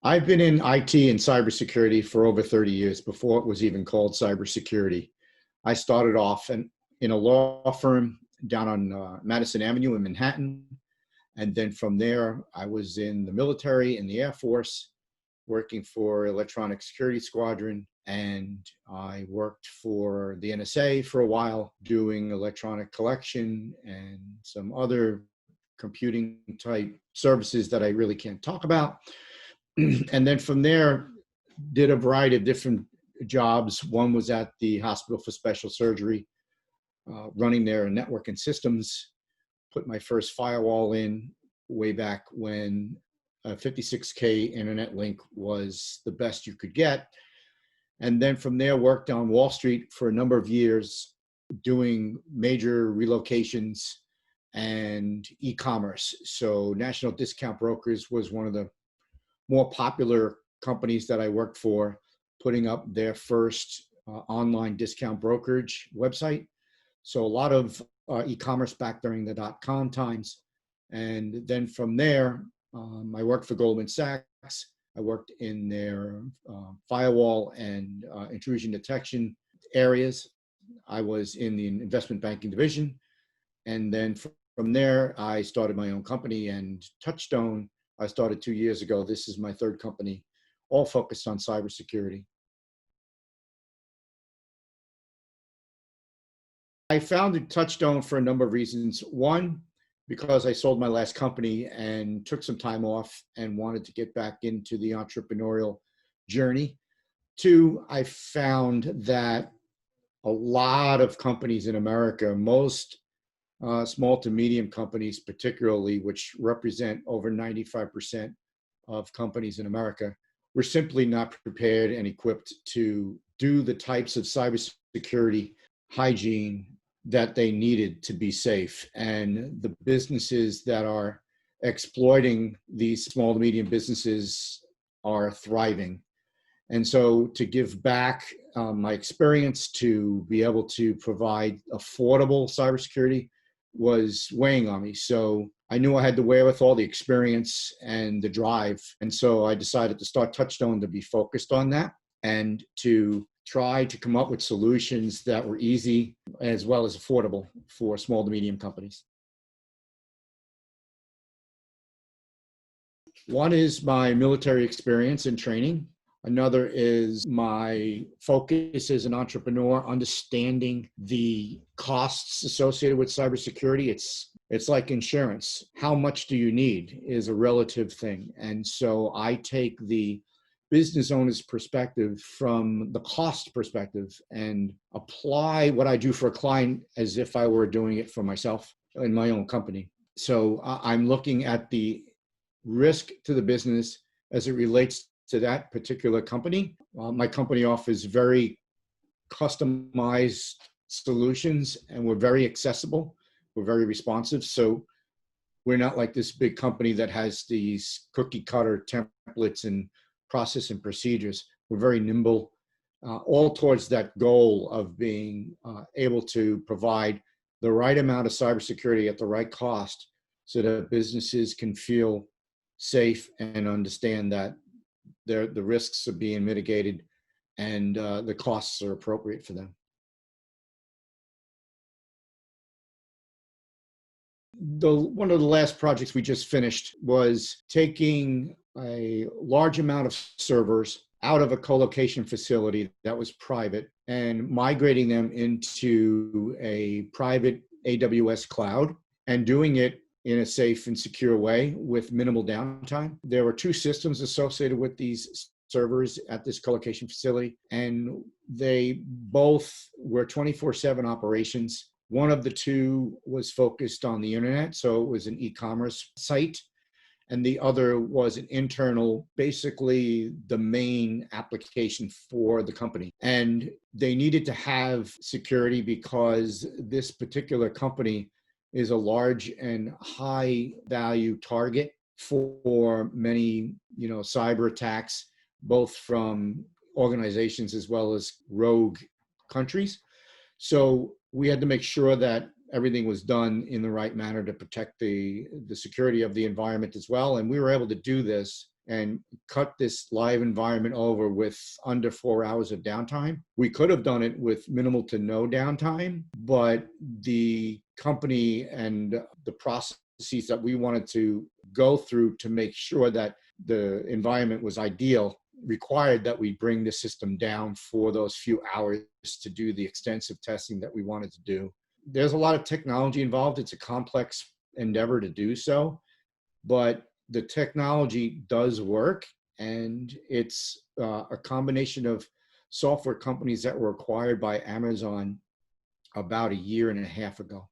I've been in IT and cybersecurity for over 30 years before it was even called cybersecurity. I started off in a law firm down on Madison Avenue in Manhattan. And then from there, I was in the military, in the Air Force, working for Electronic Security Squadron. And I worked for the NSA for a while, doing electronic collection and some other computing type services that I really can't talk about. And then from there, did a variety of different jobs. One was at the Hospital for Special Surgery, running their network and systems. Put my first firewall in way back when a 56K internet link was the best you could get. And then from there, worked on Wall Street for a number of years, doing major relocations and e-commerce. So National Discount Brokers was one of the more popular companies that I worked for, putting up their first online discount brokerage website. So a lot of e-commerce back during the dot-com times. And then from there, I worked for Goldman Sachs. I worked in their firewall and intrusion detection areas. I was in the investment banking division. And then from there, I started my own company, and Touchstone I started 2 years ago. This is my third company, all focused on cybersecurity. I founded Touchstone for a number of reasons. One, because I sold my last company and took some time off and wanted to get back into the entrepreneurial journey. Two, I found that a lot of companies in America, most small to medium companies particularly, which represent over 95% of companies in America, were simply not prepared and equipped to do the types of cybersecurity hygiene that they needed to be safe. And the businesses that are exploiting these small to medium businesses are thriving. And so to give back my experience to be able to provide affordable cybersecurity was weighing on me. So I knew I had the wherewithal, the experience, and the drive. And so I decided to start Touchstone to be focused on that and to try to come up with solutions that were easy as well as affordable for small to medium companies. One is my military experience and training. Another is my focus as an entrepreneur, understanding the costs associated with cybersecurity. It's like insurance. How much do you need is a relative thing. And so I take the business owner's perspective from the cost perspective and apply what I do for a client as if I were doing it for myself in my own company. So I'm looking at the risk to the business as it relates to that particular company. My company offers very customized solutions, and we're very accessible. We're very responsive. So we're not like this big company that has these cookie cutter templates and process and procedures. We're very nimble, all towards that goal of being able to provide the right amount of cybersecurity at the right cost so that businesses can feel safe and understand that the risks are being mitigated and the costs are appropriate for them. One of the last projects we just finished was taking a large amount of servers out of a co-location facility that was private and migrating them into a private AWS cloud and doing it in a safe and secure way with minimal downtime. There were two systems associated with these servers at this co-location facility, and they both were 24/7 operations. One of the two was focused on the internet, so it was an e-commerce site, and the other was an internal, basically the main application for the company. And they needed to have security because this particular company is a large and high value target for many, cyber attacks, both from organizations as well as rogue countries. So we had to make sure that everything was done in the right manner to protect the security of the environment as well. And we were able to do this and cut this live environment over with under 4 hours of downtime. We could have done it with minimal to no downtime, but the company and the processes that we wanted to go through to make sure that the environment was ideal required that we bring the system down for those few hours to do the extensive testing that we wanted to do. There's a lot of technology involved. It's a complex endeavor to do so, but the technology does work, and it's a combination of software companies that were acquired by Amazon about a year and a half ago.